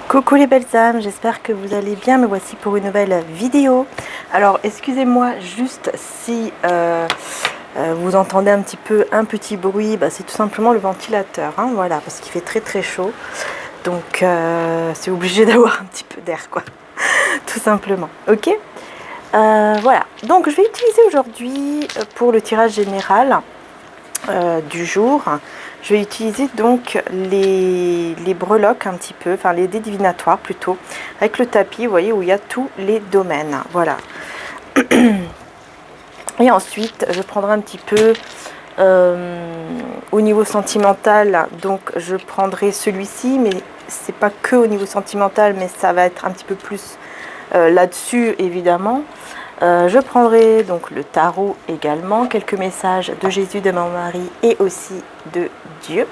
Coucou les belles âmes, j'espère que vous allez bien, me voici pour une nouvelle vidéo. Alors excusez-moi juste si vous entendez un petit bruit, c'est tout simplement le ventilateur, hein, voilà, parce qu'il fait très chaud. Donc c'est obligé d'avoir un petit peu d'air quoi, tout simplement, ok. Voilà, donc je vais utiliser aujourd'hui pour le tirage général du jour, je vais utiliser donc les breloques un petit peu, enfin les dés divinatoires plutôt, avec le tapis, vous voyez, où il y a tous les domaines, voilà. Et ensuite, je prendrai un petit peu au niveau sentimental, donc je prendrai celui-ci, mais c'est pas que au niveau sentimental, mais ça va être un petit peu plus là-dessus, évidemment. Je prendrai donc le tarot également, quelques messages de Jésus, de Marie et aussi de Dieu.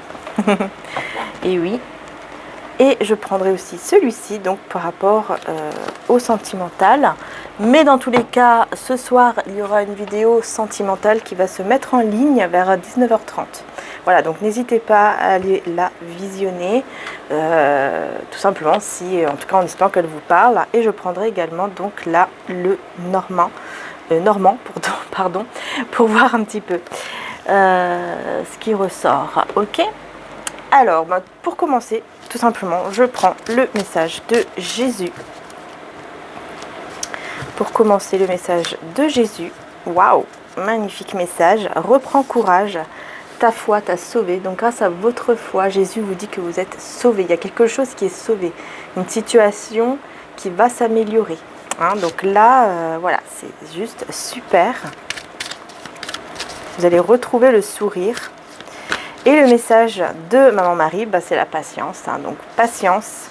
Et oui. Et je prendrai aussi celui-ci, donc par rapport au sentimental. Mais dans tous les cas, ce soir, il y aura une vidéo sentimentale qui va se mettre en ligne vers 19h30. Voilà, donc n'hésitez pas à aller la visionner, tout simplement, si, en tout cas en espérant qu'elle vous parle. Et je prendrai également donc là le normand, pardon, pour voir un petit peu ce qui ressort. Ok. Alors, pour commencer, tout simplement, je prends le message de Jésus. Pour commencer, le message de Jésus. Waouh, magnifique message. Reprends courage. Ta foi t'a sauvé. Donc, grâce à votre foi, Jésus vous dit que vous êtes sauvé. Il y a quelque chose qui est sauvé. Une situation qui va s'améliorer. Hein, donc là, voilà, c'est juste super. Vous allez retrouver le sourire. Et le message de Maman Marie, c'est la patience. Hein. Donc patience,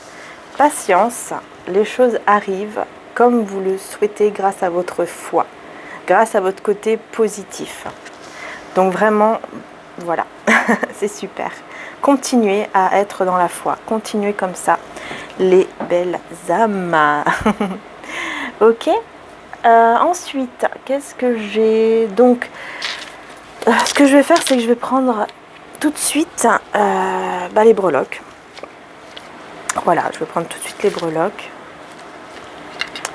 patience, les choses arrivent comme vous le souhaitez grâce à votre foi, grâce à votre côté positif. Donc vraiment, voilà, c'est super. Continuez à être dans la foi, continuez comme ça, les belles âmes. Ok. Ensuite, qu'est-ce que j'ai? Donc, ce que je vais faire, c'est que je vais prendre tout de suite les breloques. Voilà, je vais prendre tout de suite les breloques.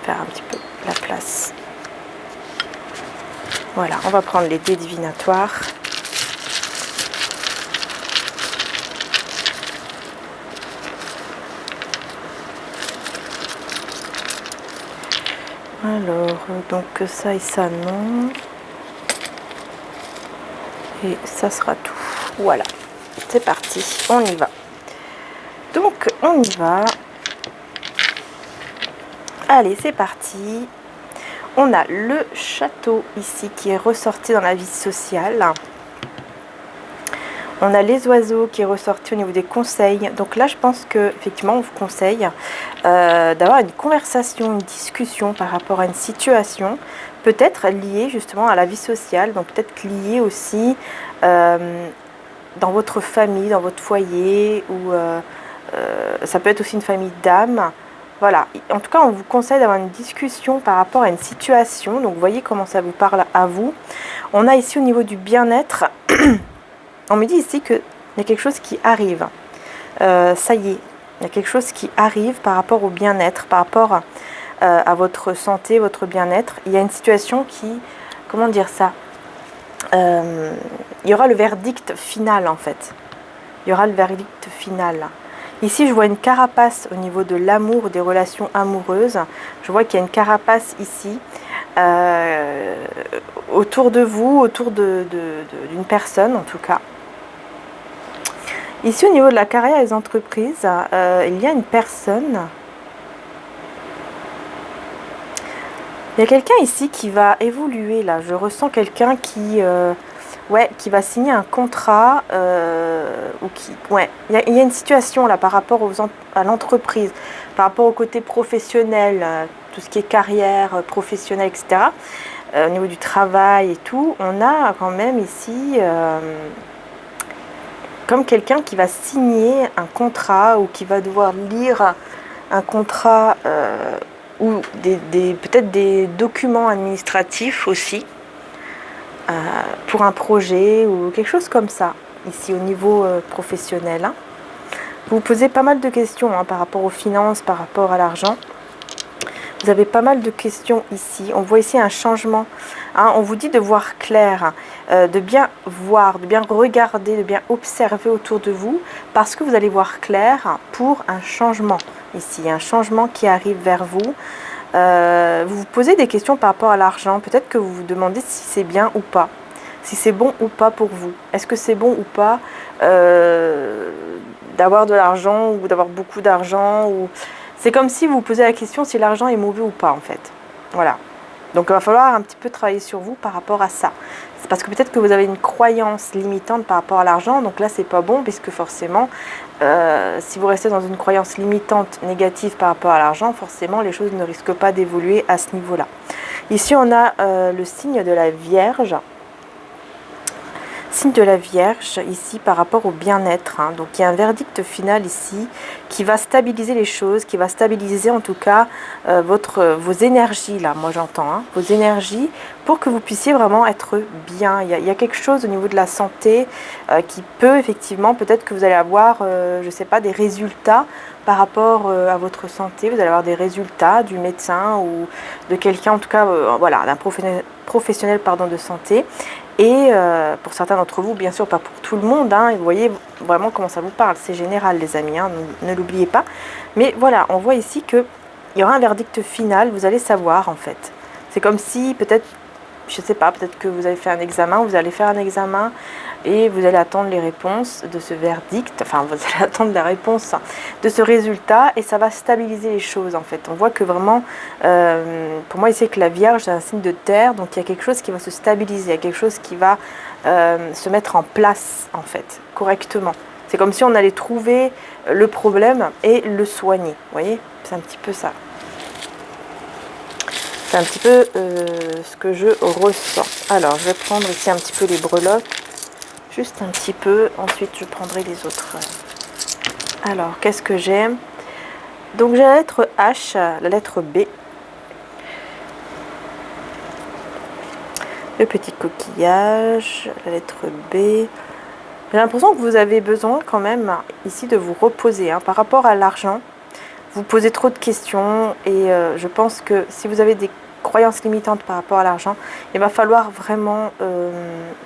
Faire un petit peu la place. Voilà, on va prendre les dés divinatoires. Alors, donc ça et ça, non. Et ça sera tout. Voilà, c'est parti, on y va. Donc, on y va. Allez, c'est parti. On a le château ici qui est ressorti dans la vie sociale. On a les oiseaux qui est ressorti au niveau des conseils. Donc là, je pense qu'effectivement, on vous conseille d'avoir une conversation, une discussion par rapport à une situation, peut-être liée justement à la vie sociale, donc peut-être liée aussi dans votre famille, dans votre foyer, ou ça peut être aussi une famille d'âmes. Voilà, en tout cas, on vous conseille d'avoir une discussion par rapport à une situation. Donc, vous voyez comment ça vous parle à vous. On a ici au niveau du bien-être, on me dit ici qu'il y a quelque chose qui arrive. Ça y est, il y a quelque chose qui arrive par rapport au bien-être, par rapport à votre santé, votre bien-être. Il y a une situation qui, comment dire ça, il y aura le verdict final en fait. Il y aura le verdict final. Ici, je vois une carapace au niveau de l'amour, des relations amoureuses. Je vois qu'il y a une carapace ici, autour de vous, autour d'une personne en tout cas. Ici, au niveau de la carrière et des entreprises, il y a une personne. Il y a quelqu'un ici qui va évoluer là. Je ressens quelqu'un qui va signer un contrat il y a une situation là par rapport à l'entreprise, par rapport au côté professionnel, tout ce qui est carrière professionnelle, etc. Au niveau du travail et tout, on a quand même ici comme quelqu'un qui va signer un contrat ou qui va devoir lire un contrat ou peut-être des documents administratifs aussi. Pour un projet ou quelque chose comme ça, ici au niveau professionnel. Hein. Vous vous posez pas mal de questions hein, par rapport aux finances, par rapport à l'argent. Vous avez pas mal de questions ici. On voit ici un changement. Hein. On vous dit de voir clair, de bien voir, de bien regarder, de bien observer autour de vous, parce que vous allez voir clair pour un changement ici, un changement qui arrive vers vous. Vous vous posez des questions par rapport à l'argent. Peut-être que vous vous demandez si c'est bien ou pas, si c'est bon ou pas pour vous. Est-ce que c'est bon ou pas d'avoir de l'argent ou d'avoir beaucoup d'argent ou... C'est comme si vous vous posez la question si l'argent est mauvais ou pas en fait. Voilà. Donc il va falloir un petit peu travailler sur vous par rapport à ça. C'est parce que peut-être que vous avez une croyance limitante par rapport à l'argent. Donc là, c'est pas bon puisque forcément, si vous restez dans une croyance limitante négative par rapport à l'argent, forcément, les choses ne risquent pas d'évoluer à ce niveau-là. Ici, on a le signe de la Vierge. Signe de la Vierge ici par rapport au bien-être. Hein. Donc il y a un verdict final ici qui va stabiliser les choses, qui va stabiliser en tout cas vos énergies là, moi j'entends, hein, vos énergies pour que vous puissiez vraiment être bien. Il y a quelque chose au niveau de la santé qui peut effectivement, peut-être que vous allez avoir, je ne sais pas, des résultats par rapport à votre santé. Vous allez avoir des résultats du médecin ou de quelqu'un en tout cas, voilà, d'un professionnel pardon, de santé. Et pour certains d'entre vous, bien sûr, pas pour tout le monde, hein, vous voyez vraiment comment ça vous parle, c'est général les amis, hein, ne l'oubliez pas. Mais voilà, on voit ici qu'il y aura un verdict final, vous allez savoir en fait. C'est comme si peut-être, je ne sais pas, peut-être que vous avez fait un examen, vous allez faire un examen et vous allez attendre les réponses de ce verdict, enfin vous allez attendre la réponse de ce résultat et ça va stabiliser les choses en fait. On voit que vraiment, pour moi ici que la Vierge est un signe de terre, donc il y a quelque chose qui va se stabiliser, il y a quelque chose qui va se mettre en place en fait, correctement. C'est comme si on allait trouver le problème et le soigner, vous voyez, c'est un petit peu ça. C'est un petit peu ce que je ressens. Alors je vais prendre ici un petit peu les breloques. Juste un petit peu, ensuite je prendrai les autres. Alors, qu'est-ce que j'ai? Donc j'ai la lettre H, la lettre B. Le petit coquillage, la lettre B. J'ai l'impression que vous avez besoin quand même ici de vous reposer. Hein. Par rapport à l'argent, vous posez trop de questions et je pense que si vous avez des croyances limitantes par rapport à l'argent, il va falloir vraiment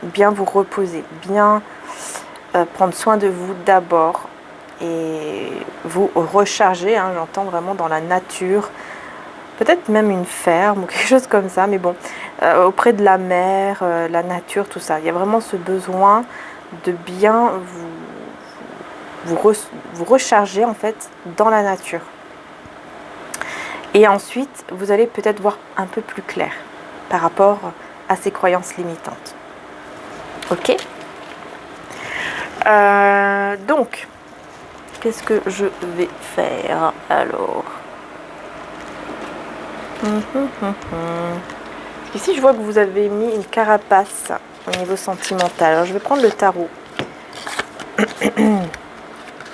bien vous reposer, bien prendre soin de vous d'abord et vous recharger, hein, j'entends vraiment dans la nature, peut-être même une ferme ou quelque chose comme ça, mais bon, auprès de la mer, la nature, tout ça. Il y a vraiment ce besoin de bien vous recharger en fait dans la nature. Et ensuite, vous allez peut-être voir un peu plus clair par rapport à ces croyances limitantes. Ok. Donc, qu'est-ce que je vais faire alors? Ici, je vois que vous avez mis une carapace au niveau sentimental. Alors, je vais prendre le tarot.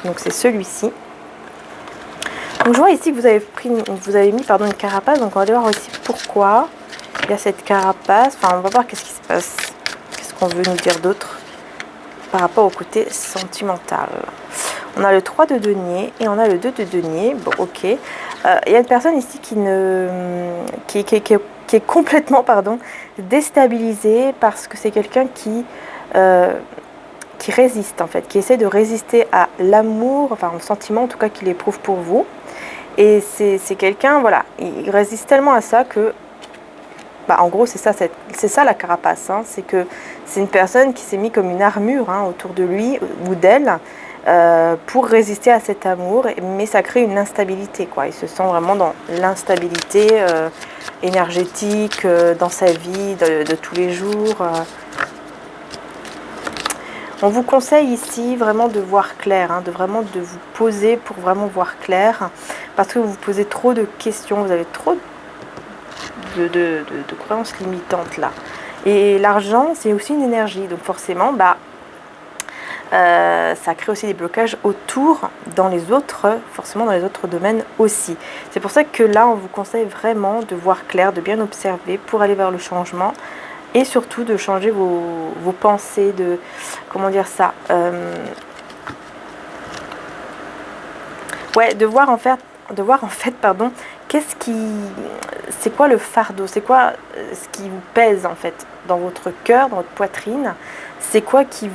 Donc, c'est celui-ci. Donc je vois ici que vous avez mis une carapace, donc on va aller voir aussi pourquoi il y a cette carapace. Enfin, on va voir qu'est-ce qui se passe, qu'est-ce qu'on veut nous dire d'autre par rapport au côté sentimental. On a le 3 de denier et on a le 2 de denier. Bon, ok. Il y a une personne ici qui est complètement déstabilisée parce que c'est quelqu'un qui résiste en fait, qui essaie de résister à l'amour, enfin au sentiment en tout cas qu'il éprouve pour vous. Et c'est quelqu'un, voilà, il résiste tellement à ça que, en gros, c'est ça la carapace. Hein, c'est que c'est une personne qui s'est mis comme une armure autour de lui ou d'elle pour résister à cet amour, mais ça crée une instabilité, quoi. Il se sent vraiment dans l'instabilité énergétique dans sa vie de tous les jours. On vous conseille ici vraiment de voir clair, de vous poser pour vraiment voir clair, parce que vous vous posez trop de questions, vous avez trop de croyances limitantes là. Et l'argent, c'est aussi une énergie, donc forcément, ça crée aussi des blocages autour, forcément dans les autres domaines aussi. C'est pour ça que là, on vous conseille vraiment de voir clair, de bien observer pour aller vers le changement. Et surtout de changer vos pensées, de, comment dire ça, Ouais, de voir en fait, pardon, qu'est-ce qui, c'est quoi le fardeau, c'est quoi ce qui vous pèse en fait dans votre cœur, dans votre poitrine, c'est quoi qui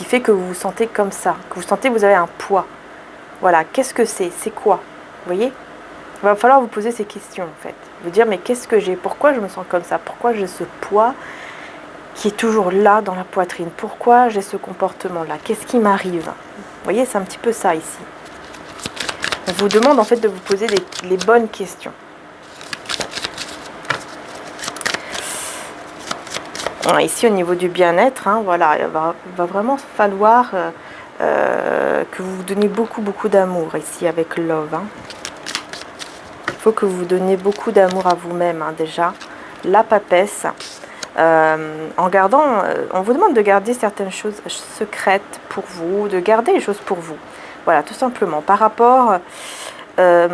fait que vous vous sentez comme ça, que vous sentez que vous avez un poids. Voilà, qu'est-ce que c'est quoi, vous voyez? Il va falloir vous poser ces questions en fait, vous dire mais qu'est-ce que j'ai, pourquoi je me sens comme ça, pourquoi j'ai ce poids qui est toujours là dans la poitrine, pourquoi j'ai ce comportement là, qu'est-ce qui m'arrive? Vous voyez, c'est un petit peu ça ici. On vous demande en fait de vous poser les bonnes questions. Ici au niveau du bien-être, hein, voilà, il va vraiment falloir que vous vous donniez beaucoup d'amour ici avec Love. Hein. Il faut que vous vous donniez beaucoup d'amour à vous-même hein, déjà. La papesse. En gardant, on vous demande de garder certaines choses secrètes pour vous, de garder les choses pour vous. Voilà, tout simplement. Par rapport à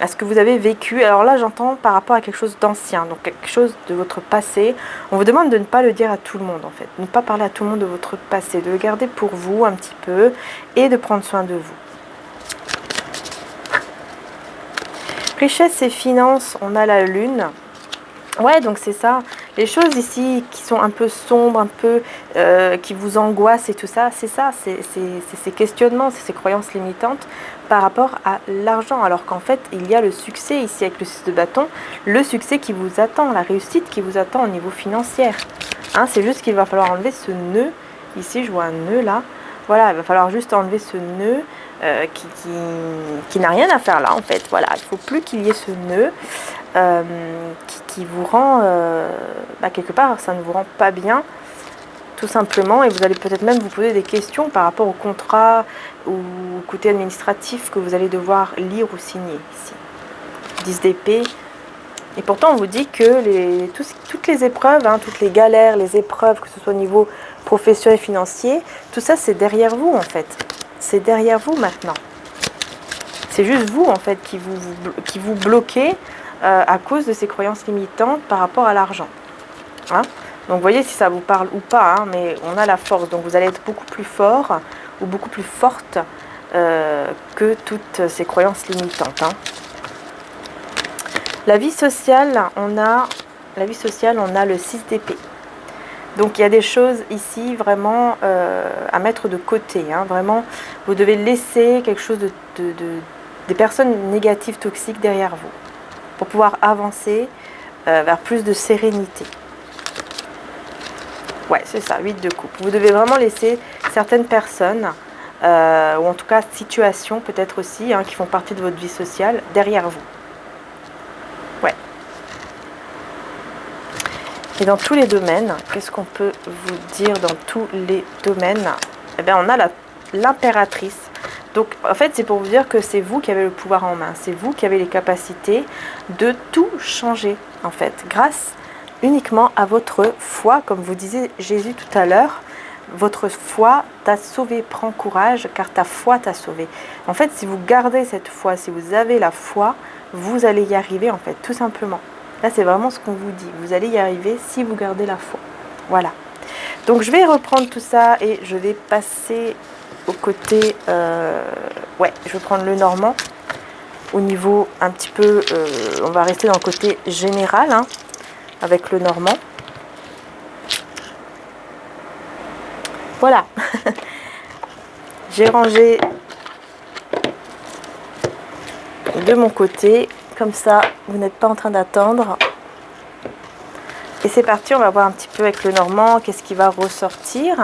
ce que vous avez vécu. Alors là, j'entends par rapport à quelque chose d'ancien, donc quelque chose de votre passé. On vous demande de ne pas le dire à tout le monde, en fait. De ne pas parler à tout le monde de votre passé, de le garder pour vous un petit peu et de prendre soin de vous. Richesse et finances, on a la lune. Ouais, donc c'est ça. Les choses ici qui sont un peu sombres, un peu qui vous angoissent et tout ça, c'est ça, c'est ces questionnements, c'est ces croyances limitantes par rapport à l'argent. Alors qu'en fait, il y a le succès ici avec le 6 de bâton, le succès qui vous attend, la réussite qui vous attend au niveau financier. Hein, c'est juste qu'il va falloir enlever ce nœud. Ici, je vois un nœud là. Voilà, il va falloir juste enlever ce nœud qui n'a rien à faire là en fait. Voilà, il ne faut plus qu'il y ait ce nœud. Qui vous rend quelque part ça ne vous rend pas bien tout simplement et vous allez peut-être même vous poser des questions par rapport au contrat ou au côté administratif que vous allez devoir lire ou signer ici. 10 d'épée et pourtant on vous dit que toutes les épreuves, hein, toutes les galères, les épreuves, que ce soit au niveau professionnel et financier, tout ça c'est derrière vous en fait, c'est derrière vous maintenant, c'est juste vous en fait qui vous bloquez à cause de ces croyances limitantes par rapport à l'argent. Hein, donc vous voyez si ça vous parle ou pas, hein, mais on a la force. Donc vous allez être beaucoup plus fort ou beaucoup plus forte que toutes ces croyances limitantes. Hein. La vie sociale, on a le 6 d'épée. Donc il y a des choses ici vraiment à mettre de côté. Hein, vraiment, vous devez laisser quelque chose des personnes négatives, toxiques derrière vous, pour pouvoir avancer vers plus de sérénité. Ouais, c'est ça, 8 de coupe. Vous devez vraiment laisser certaines personnes, ou en tout cas situations peut-être aussi, hein, qui font partie de votre vie sociale, derrière vous. Ouais. Et dans tous les domaines, qu'est-ce qu'on peut vous dire dans tous les domaines? Eh bien, on a l'impératrice. Donc, en fait, c'est pour vous dire que c'est vous qui avez le pouvoir en main. C'est vous qui avez les capacités de tout changer, en fait, grâce uniquement à votre foi. Comme vous disait Jésus tout à l'heure, votre foi t'a sauvé. Prends courage, car ta foi t'a sauvé. En fait, si vous gardez cette foi, si vous avez la foi, vous allez y arriver, en fait, tout simplement. Là, c'est vraiment ce qu'on vous dit. Vous allez y arriver si vous gardez la foi. Voilà. Donc, je vais reprendre tout ça et je vais passer au côté... ouais, je vais prendre le normand. Au niveau un petit peu... on va rester dans le côté général, hein, avec le normand. Voilà. J'ai rangé de mon côté. Comme ça, vous n'êtes pas en train d'attendre. Et c'est parti, on va voir un petit peu avec le normand qu'est-ce qui va ressortir.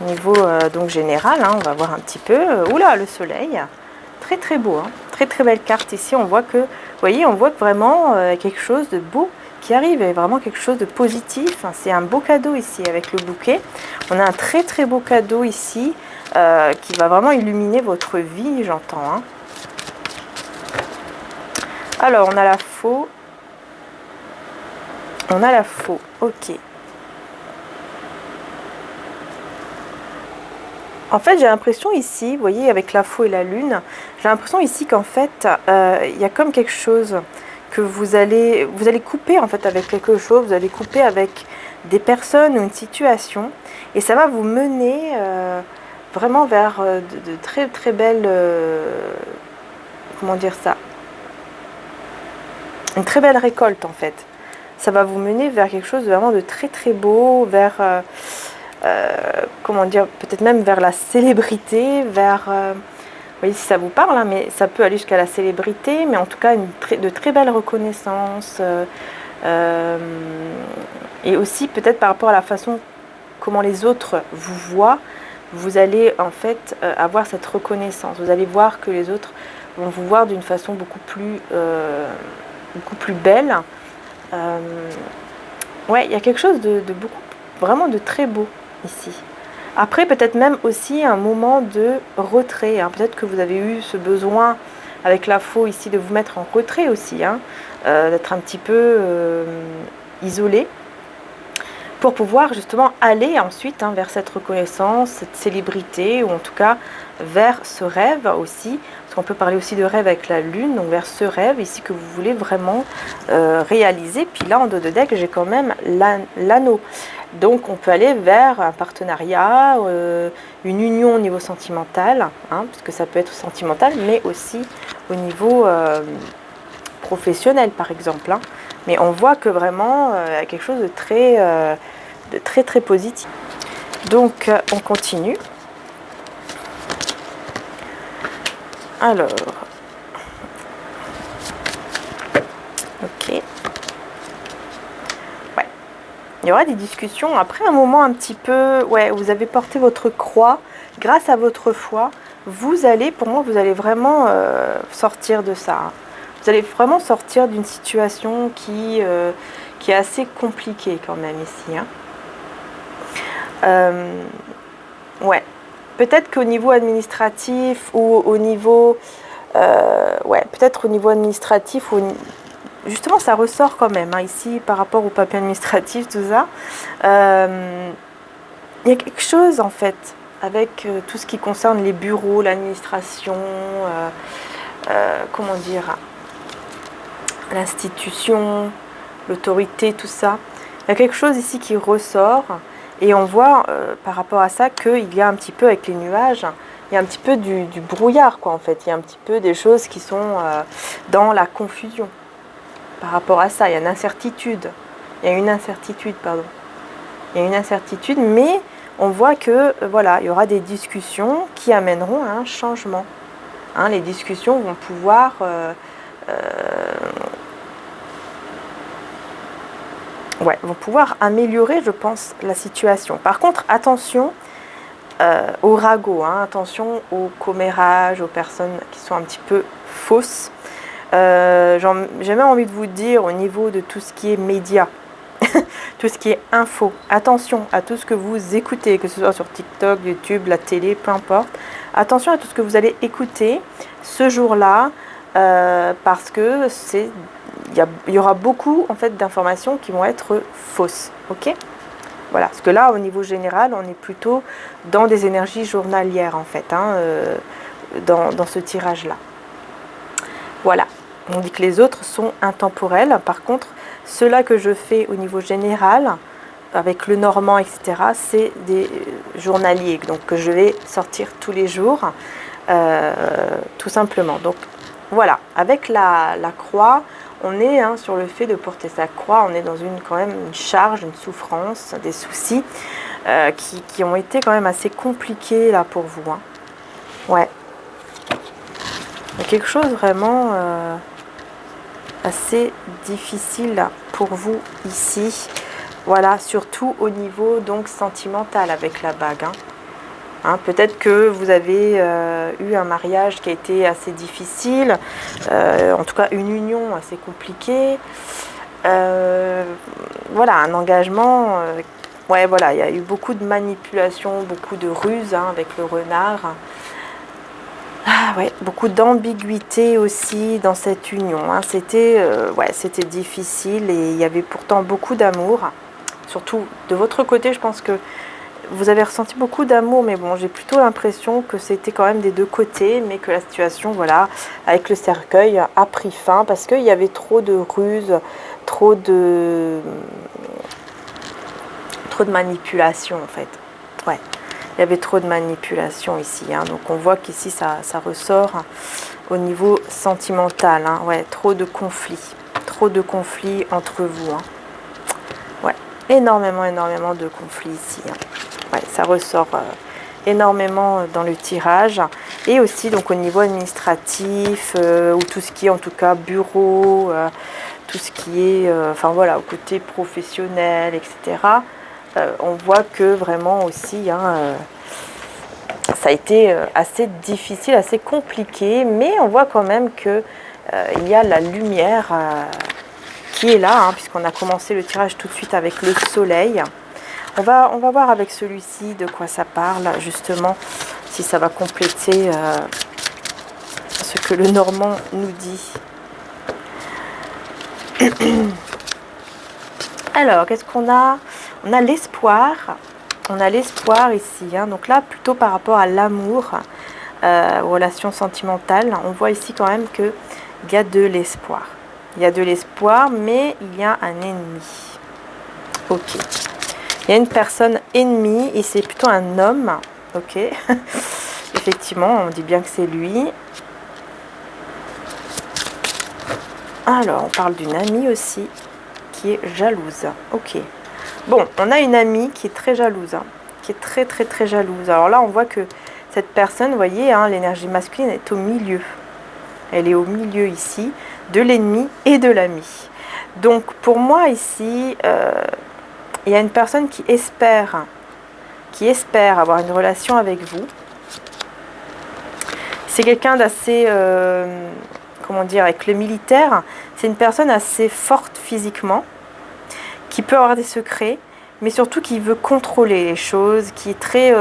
Au niveau donc général, hein, on va voir un petit peu. Oula, le soleil. Très très beau. Hein. Très très belle carte ici. On voit que, vous voyez, on voit que vraiment quelque chose de beau qui arrive. Et vraiment quelque chose de positif. C'est un beau cadeau ici avec le bouquet. On a un très très beau cadeau ici qui va vraiment illuminer votre vie, j'entends. Hein. Alors, on a la faux. On a la faux, ok. En fait, j'ai l'impression ici, vous voyez, avec la faux et la lune, j'ai l'impression ici qu'en fait, il y a comme quelque chose que vous allez couper en fait avec quelque chose, vous allez couper avec des personnes ou une situation, et ça va vous mener vraiment vers de très très belles, comment dire ça, une très belle récolte en fait. Ça va vous mener vers quelque chose vraiment de très très beau, vers, comment dire, peut-être même vers la célébrité, vers, vous voyez si ça vous parle, hein, mais ça peut aller jusqu'à la célébrité, mais en tout cas de très belle reconnaissance, euh, et aussi peut-être par rapport à la façon comment les autres vous voient, vous allez en fait avoir cette reconnaissance. Vous allez voir que les autres vont vous voir d'une façon beaucoup plus belle. Ouais, il y a quelque chose de beaucoup, vraiment de très beau ici. Après, peut-être même aussi un moment de retrait, hein. Peut-être que vous avez eu ce besoin avec la faux ici de vous mettre en retrait aussi, hein, d'être un petit peu isolé, pour pouvoir justement aller ensuite, hein, vers cette reconnaissance, cette célébrité, ou en tout cas vers ce rêve aussi, parce qu'on peut parler aussi de rêve avec la lune, donc vers ce rêve ici que vous voulez vraiment réaliser. Puis là, en dos de deck, j'ai quand même l'anneau. Donc on peut aller vers un partenariat, une union au niveau sentimental, hein, parce que ça peut être sentimental, mais aussi au niveau professionnel par exemple, hein. Mais on voit que vraiment il y a quelque chose de très très positif. Donc on continue. Alors, ok. Ouais. Il y aura des discussions après un moment un petit peu, ouais, vous avez porté votre croix grâce à votre foi. Vous allez, pour moi, vous allez vraiment sortir de ça, hein. Vous allez vraiment sortir d'une situation qui est assez compliquée quand même ici, hein. Ouais, peut-être qu'au niveau administratif ou au niveau, ouais, peut-être au niveau administratif, justement ça ressort quand même, hein, ici par rapport au papier administratif, tout ça. Il y a quelque chose en fait avec tout ce qui concerne les bureaux, l'administration, comment dire, l'institution, l'autorité, tout ça. Il y a quelque chose ici qui ressort et on voit par rapport à ça qu'il y a un petit peu avec les nuages, il y a un petit peu du brouillard quoi en fait. Il y a un petit peu des choses qui sont dans la confusion par rapport à ça. Il y a une incertitude. Il y a une incertitude, pardon. Il y a une incertitude, mais on voit que voilà, il y aura des discussions qui amèneront à un changement, hein. Les discussions vont pouvoir ouais, vont pouvoir améliorer, je pense, la situation. Par contre, attention aux ragots, hein, attention aux commérages, aux personnes qui sont un petit peu fausses. J'ai même envie de vous dire au niveau de tout ce qui est médias, tout ce qui est info. Attention à tout ce que vous écoutez, que ce soit sur TikTok, YouTube, la télé, peu importe. Attention à tout ce que vous allez écouter ce jour-là, parce que il y aura beaucoup en fait d'informations qui vont être fausses. Ok ? Voilà, parce que là, au niveau général, on est plutôt dans des énergies journalières en fait, hein, dans ce tirage-là. Voilà, on dit que les autres sont intemporels. Par contre, ceux-là que je fais au niveau général, avec le normand, etc., c'est des journaliers, donc que je vais sortir tous les jours, tout simplement. Donc voilà, avec la croix, on est sur le fait de porter sa croix, on est dans quand même une charge, une souffrance, des soucis qui ont été quand même assez compliqués là pour vous, hein. Ouais. Il y a quelque chose vraiment assez difficile pour vous ici. Voilà, surtout au niveau donc sentimental avec la bague, hein. Hein, peut-être que vous avez eu un mariage qui a été assez difficile, en tout cas une union assez compliquée. Voilà, un engagement. Ouais, voilà, il y a eu beaucoup de manipulation, beaucoup de ruses, hein, avec le renard. Ah ouais, beaucoup d'ambiguïté aussi dans cette union, hein. C'était difficile et il y avait pourtant beaucoup d'amour. Surtout de votre côté, je pense que vous avez ressenti beaucoup d'amour, mais bon, j'ai plutôt l'impression que c'était quand même des deux côtés, mais que la situation, voilà, avec le cercueil, a pris fin parce qu'il y avait trop de ruses, trop de manipulation en fait. Ouais. il y avait trop de manipulation ici. Hein. Donc on voit qu'ici, ça ressort au niveau sentimental. Hein. Ouais, trop de conflits. Trop de conflits entre vous. Hein. Ouais, énormément de conflits ici. Hein. Ouais, ça ressort énormément dans le tirage. Et aussi donc au niveau administratif, ou tout ce qui est en tout cas bureau, tout ce qui est, enfin voilà, au côté professionnel, etc. On voit que vraiment aussi, hein, ça a été assez difficile, assez compliqué, mais on voit quand même que il y a la lumière qui est là, hein, puisqu'on a commencé le tirage tout de suite avec le soleil. On va voir avec celui-ci de quoi ça parle, justement, si ça va compléter ce que le Normand nous dit. Alors, qu'est-ce qu'on a? On a l'espoir. On a l'espoir ici. Hein. Donc là, plutôt par rapport à l'amour, aux relations sentimentales, on voit ici quand même qu'il y a de l'espoir. Il y a de l'espoir, mais il y a un ennemi. Ok. Il y a une personne ennemie et c'est plutôt un homme. Ok. Effectivement, on dit bien que c'est lui. Alors, on parle d'une amie aussi qui est jalouse. Ok. Bon, on a une amie qui est très jalouse. Hein, qui est très jalouse. Alors là, on voit que cette personne, vous voyez, hein, l'énergie masculine est au milieu. Elle est au milieu ici de l'ennemi et de l'ami. Donc, pour moi, ici, il y a une personne qui espère avoir une relation avec vous. C'est quelqu'un d'assez, comment dire, avec le militaire, c'est une personne assez forte physiquement, qui peut avoir des secrets, mais surtout qui veut contrôler les choses, qui est très,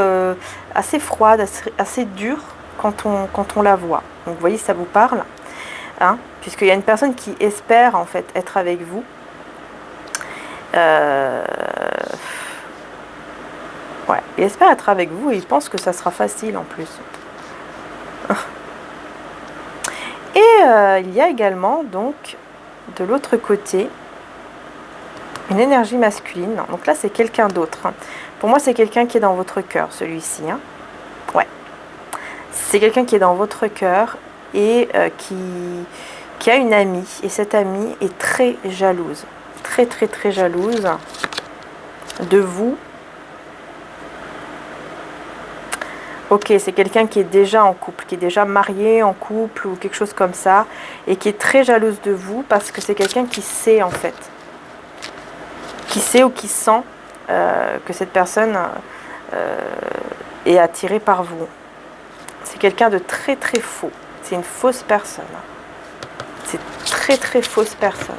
assez froide, assez dure quand on la voit. Donc vous voyez, ça vous parle, hein, puisqu'il y a une personne qui espère en fait être avec vous. Ouais, il espère être avec vous et il pense que ça sera facile en plus. Et il y a également donc de l'autre côté une énergie masculine. Donc là c'est quelqu'un d'autre. Pour moi c'est quelqu'un qui est dans votre cœur, celui-ci. Hein. Ouais. C'est quelqu'un qui est dans votre cœur et qui a une amie. Et cette amie est très jalouse. Très jalouse de vous. Ok, c'est quelqu'un qui est déjà en couple, qui est déjà marié, en couple ou quelque chose comme ça, et qui est très jalouse de vous parce que c'est quelqu'un qui sait en fait, qui sait ou qui sent que cette personne est attirée par vous. C'est quelqu'un de très faux, c'est une fausse personne. C'est très fausse personne.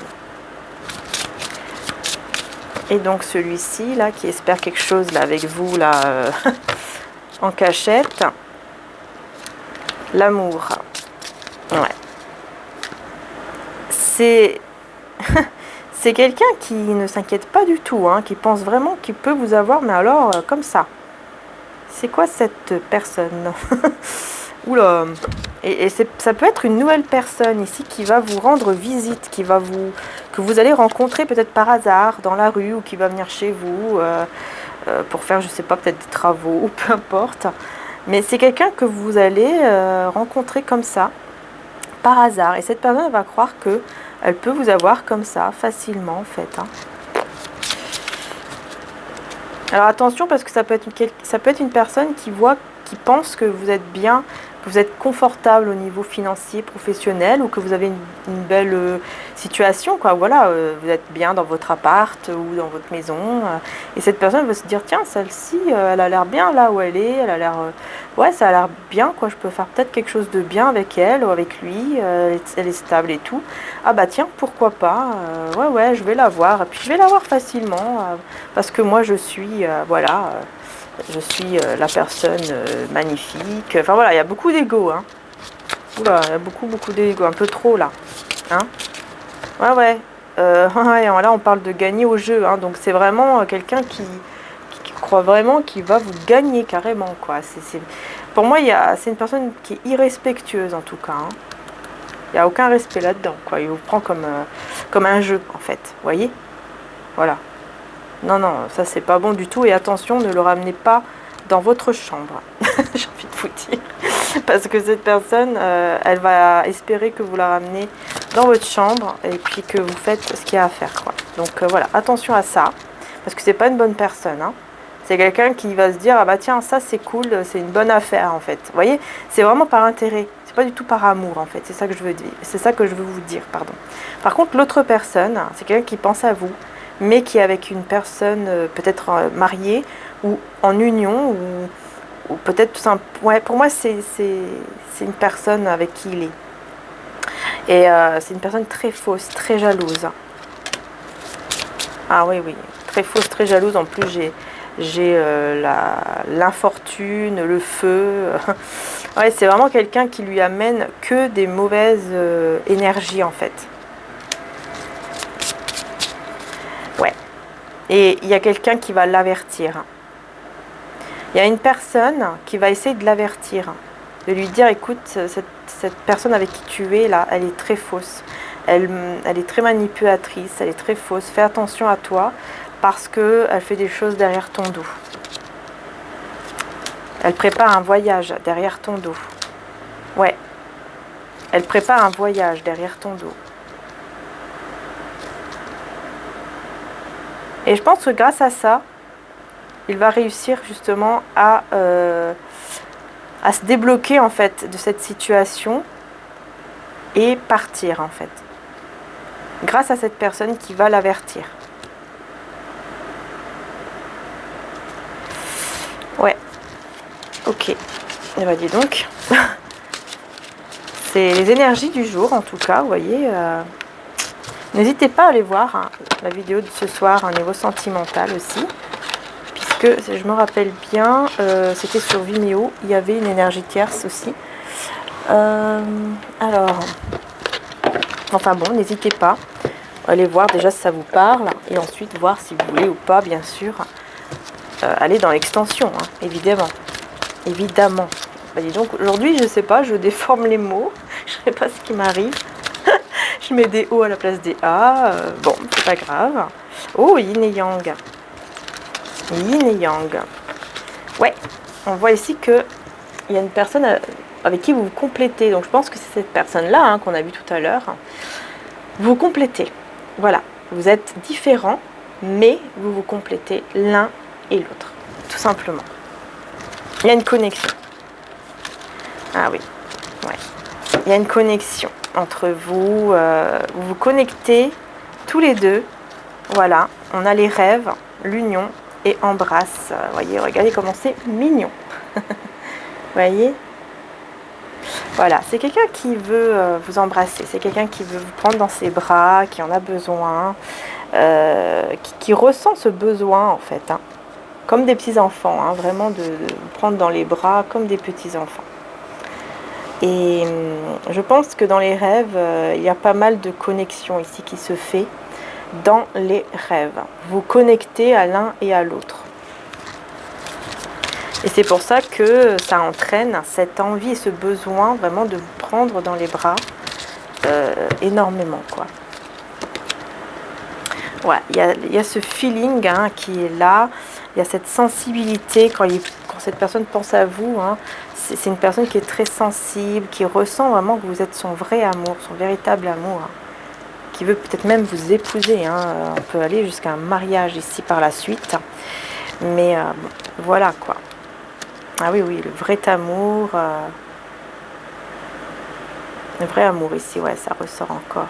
Et donc celui-ci là qui espère quelque chose là avec vous là. En cachette, l'amour. Ouais. C'est c'est quelqu'un qui ne s'inquiète pas du tout, hein, qui pense vraiment qu'il peut vous avoir, mais alors comme ça. C'est quoi cette personne? Oula. Et ça peut être une nouvelle personne ici qui va vous rendre visite, que vous allez rencontrer peut-être par hasard dans la rue ou qui va venir chez vous. Pour faire, je sais pas, peut-être des travaux ou peu importe. Mais c'est quelqu'un que vous allez rencontrer comme ça, par hasard. Et cette personne va croire que elle peut vous avoir comme ça, facilement en fait. Hein. Alors attention parce que ça peut être une personne qui pense que vous êtes bien, que vous êtes confortable au niveau financier, professionnel, ou que vous avez une belle situation, quoi. Voilà, vous êtes bien dans votre appart ou dans votre maison, et cette personne va se dire tiens, celle-ci, elle a l'air bien là où elle est, elle a l'air, ouais, ça a l'air bien, quoi. Je peux faire peut-être quelque chose de bien avec elle ou avec lui, elle est stable et tout. Ah bah tiens, pourquoi pas, ouais, je vais la voir, et puis je vais la voir facilement, parce que moi je suis, voilà. Je suis la personne magnifique. Enfin voilà, il y a beaucoup d'ego. Hein. Oula, il y a beaucoup d'ego. Un peu trop là. Hein, ouais. Ouais, là, on parle de gagner au jeu. Hein. Donc c'est vraiment quelqu'un qui croit vraiment qu'il va vous gagner carrément. Quoi. Pour moi, c'est une personne qui est irrespectueuse en tout cas. Hein. Il n'y a aucun respect là-dedans. Quoi. Il vous prend comme un jeu en fait. Vous voyez? Voilà. Non, ça c'est pas bon du tout. Et attention, ne le ramenez pas dans votre chambre. J'ai envie de vous dire. Parce que cette personne, elle va espérer que vous la ramenez dans votre chambre et puis que vous faites ce qu'il y a à faire, quoi. Donc voilà, attention à ça. Parce que c'est pas une bonne personne, hein. C'est quelqu'un qui va se dire, ah bah tiens, ça c'est cool, c'est une bonne affaire en fait. Vous voyez, c'est vraiment par intérêt. C'est pas du tout par amour en fait. C'est ça que je veux dire. C'est ça que je veux vous dire, pardon. Par contre, l'autre personne, c'est quelqu'un qui pense à vous, mais qui est avec une personne peut-être mariée ou en union ou peut-être tout simple. Ouais, pour moi, c'est une personne avec qui il est. Et c'est une personne très fausse, très jalouse. Ah oui, oui, très fausse, très jalouse. En plus, j'ai l'infortune, le feu. Ouais, c'est vraiment quelqu'un qui lui amène que des mauvaises énergies en fait. Ouais. Et il y a quelqu'un qui va l'avertir. Il y a une personne qui va essayer de l'avertir, de lui dire, écoute, cette personne avec qui tu es là, elle est très fausse. Elle est très manipulatrice, elle est très fausse. Fais attention à toi parce qu'elle fait des choses derrière ton dos. Elle prépare un voyage derrière ton dos. Ouais. Elle prépare un voyage derrière ton dos. Et je pense que grâce à ça, il va réussir justement à se débloquer en fait de cette situation et partir en fait. Grâce à cette personne qui va l'avertir. Ouais. Ok. Et bah dis donc. C'est les énergies du jour en tout cas, vous voyez. N'hésitez pas à aller voir hein, la vidéo de ce soir, un niveau sentimental aussi. Puisque je me rappelle bien, c'était sur Vimeo, il y avait une énergie tierce aussi. Alors, enfin bon, n'hésitez pas. Allez voir déjà si ça vous parle. Et ensuite voir si vous voulez ou pas, bien sûr. Aller dans l'extension, hein, évidemment. Évidemment. Bah, dis donc, aujourd'hui, je sais pas, je déforme les mots. Je sais pas ce qui m'arrive. Je mets des O à la place des A. Bon, c'est pas grave. Oh, yin et yang. Yin et yang. Ouais, on voit ici que il y a une personne avec qui vous vous complétez. Donc je pense que c'est cette personne-là hein, qu'on a vu tout à l'heure. Vous vous complétez. Voilà, vous êtes différents, mais vous vous complétez l'un et l'autre. Tout simplement. Il y a une connexion. Ah oui, ouais. Il y a une connexion entre vous. Vous vous connectez tous les deux. Voilà, on a les rêves, l'union et embrasse. Voyez, regardez comment c'est mignon. Voyez. Voilà, c'est quelqu'un qui veut vous embrasser. C'est quelqu'un qui veut vous prendre dans ses bras, qui en a besoin, qui ressent ce besoin en fait. Hein. Comme des petits enfants, hein, vraiment de vous prendre dans les bras comme des petits enfants. Et je pense que dans les rêves, il y a pas mal de connexions ici qui se fait dans les rêves. Vous connectez à l'un et à l'autre. Et c'est pour ça que ça entraîne cette envie et ce besoin vraiment de vous prendre dans les bras énormément, quoi. Ouais, il y a ce feeling hein, qui est là. Il y a cette sensibilité quand cette personne pense à vous. Hein, c'est une personne qui est très sensible, qui ressent vraiment que vous êtes son vrai amour, son véritable amour. Hein, qui veut peut-être même vous épouser. Hein, on peut aller jusqu'à un mariage ici par la suite. Mais bon, voilà quoi. Ah oui, oui, le vrai amour. Le vrai amour ici, ouais, ça ressort encore.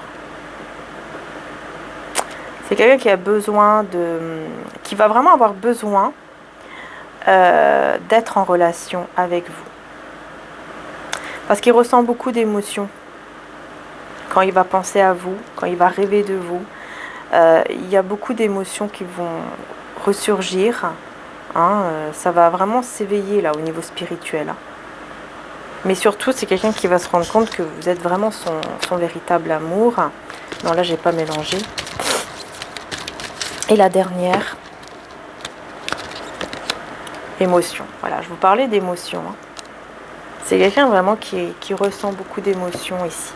C'est quelqu'un qui a besoin qui va vraiment avoir besoin d'être en relation avec vous. Parce qu'il ressent beaucoup d'émotions. Quand il va penser à vous, quand il va rêver de vous, il y a beaucoup d'émotions qui vont ressurgir. Hein, ça va vraiment s'éveiller là au niveau spirituel. Hein. Mais surtout, c'est quelqu'un qui va se rendre compte que vous êtes vraiment son véritable amour. Non, là, j'ai pas mélangé. Et la dernière, émotion. Voilà, je vous parlais d'émotion. Hein. C'est quelqu'un vraiment qui ressent beaucoup d'émotions ici.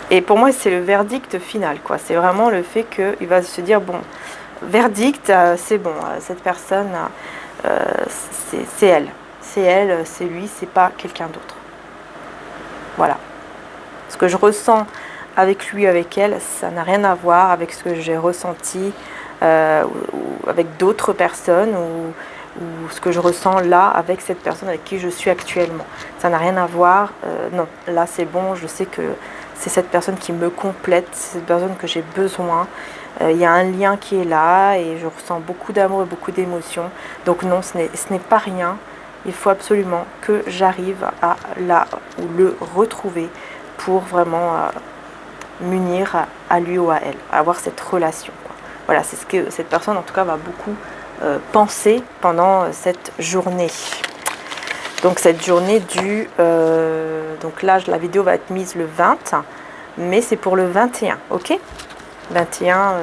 Et pour moi, c'est le verdict final, quoi. C'est vraiment le fait qu'il va se dire, bon, verdict, c'est bon, cette personne, c'est elle. C'est elle, c'est lui, c'est pas quelqu'un d'autre. Voilà. Ce que je ressens avec lui, avec elle, ça n'a rien à voir avec ce que j'ai ressenti ou avec d'autres personnes ou ce que je ressens là avec cette personne avec qui je suis actuellement. Ça n'a rien à voir. Non, là c'est bon, je sais que c'est cette personne qui me complète, c'est cette personne que j'ai besoin. Il y a un lien qui est là et je ressens beaucoup d'amour et beaucoup d'émotions. Donc non, ce n'est pas rien. Il faut absolument que j'arrive à là ou le retrouver pour vraiment m'unir à lui ou à elle, à avoir cette relation, quoi. Voilà, c'est ce que cette personne en tout cas va beaucoup penser pendant cette journée. Donc cette journée donc là la vidéo va être mise le 20, mais c'est pour le 21, ok, 21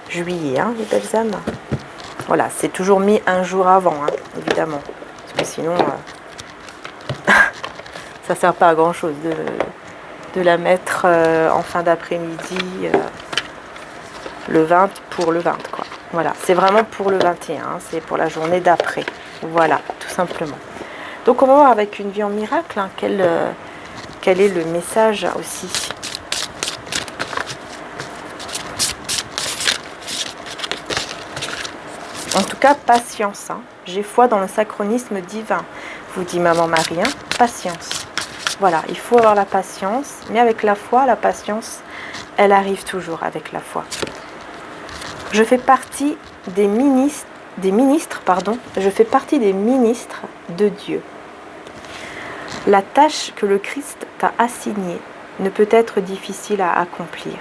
juillet, hein, les belles âmes. Voilà, c'est toujours mis un jour avant, hein, évidemment, parce que sinon ça sert pas à grand chose de la mettre en fin d'après-midi le 20 pour le 20, quoi. Voilà, c'est vraiment pour le 21, hein, c'est pour la journée d'après. Voilà, tout simplement. Donc on va voir avec une vie en miracle, hein, quel est le message aussi. En tout cas, patience. Hein. J'ai foi dans le synchronisme divin, vous dit Maman Marie. Hein. Patience. Voilà, il faut avoir la patience, mais avec la foi, la patience, elle arrive toujours avec la foi. Je fais partie des ministres, je fais partie des ministres de Dieu. La tâche que le Christ t'a assignée ne peut être difficile à accomplir,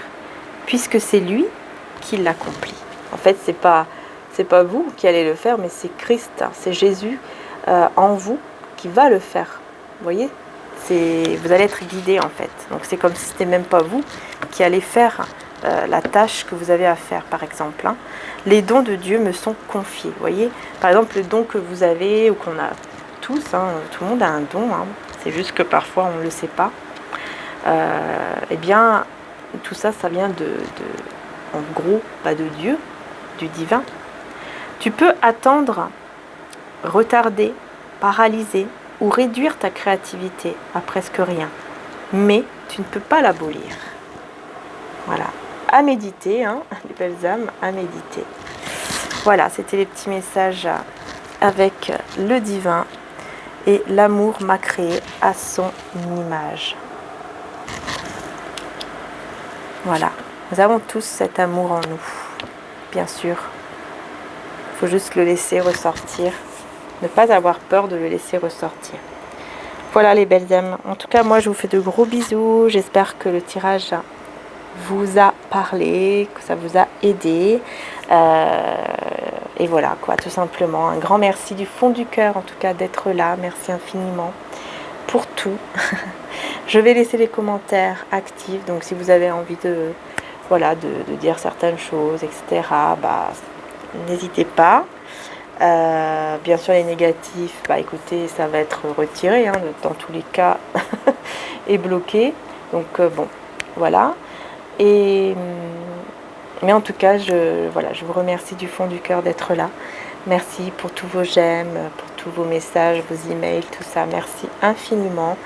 puisque c'est lui qui l'accomplit. En fait, c'est pas vous qui allez le faire, mais c'est Christ, hein, c'est Jésus en vous qui va le faire. Vous voyez, vous allez être guidé en fait. Donc c'est comme si c'était même pas vous qui allez faire la tâche que vous avez à faire, par exemple. Hein. Les dons de Dieu me sont confiés. Vous voyez, par exemple, le don que vous avez ou qu'on a tous, hein, tout le monde a un don. Hein, c'est juste que parfois on ne le sait pas. Eh bien, tout ça, ça vient en gros, pas de Dieu, du divin. Tu peux attendre, retarder, paralyser ou réduire ta créativité à presque rien, mais tu ne peux pas l'abolir. Voilà, à méditer, hein, les belles âmes, à méditer. Voilà, c'était les petits messages avec le divin et l'amour m'a créé à son image. Voilà, nous avons tous cet amour en nous, bien sûr. Il faut juste le laisser ressortir, ne pas avoir peur de le laisser ressortir. Voilà les belles âmes. En tout cas, moi je vous fais de gros bisous. J'espère que le tirage vous a parlé, que ça vous a aidé. Et voilà quoi, tout simplement. Un grand merci du fond du cœur en tout cas d'être là. Merci infiniment pour tout. Je vais laisser les commentaires actifs. Donc si vous avez envie de dire certaines choses, etc., bah, n'hésitez pas. Bien sûr les négatifs, bah écoutez, ça va être retiré, hein, dans tous les cas et bloqué. Donc bon, voilà. Mais en tout cas, je vous remercie du fond du cœur d'être là. Merci pour tous vos j'aime, pour tous vos messages, vos emails, tout ça. Merci infiniment.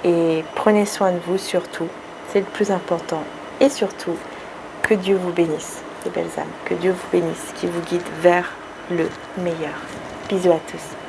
Et prenez soin de vous surtout. C'est le plus important. Et surtout, que Dieu vous bénisse, les belles âmes. Que Dieu vous bénisse, qui vous guide vers le meilleur. Bisous à tous.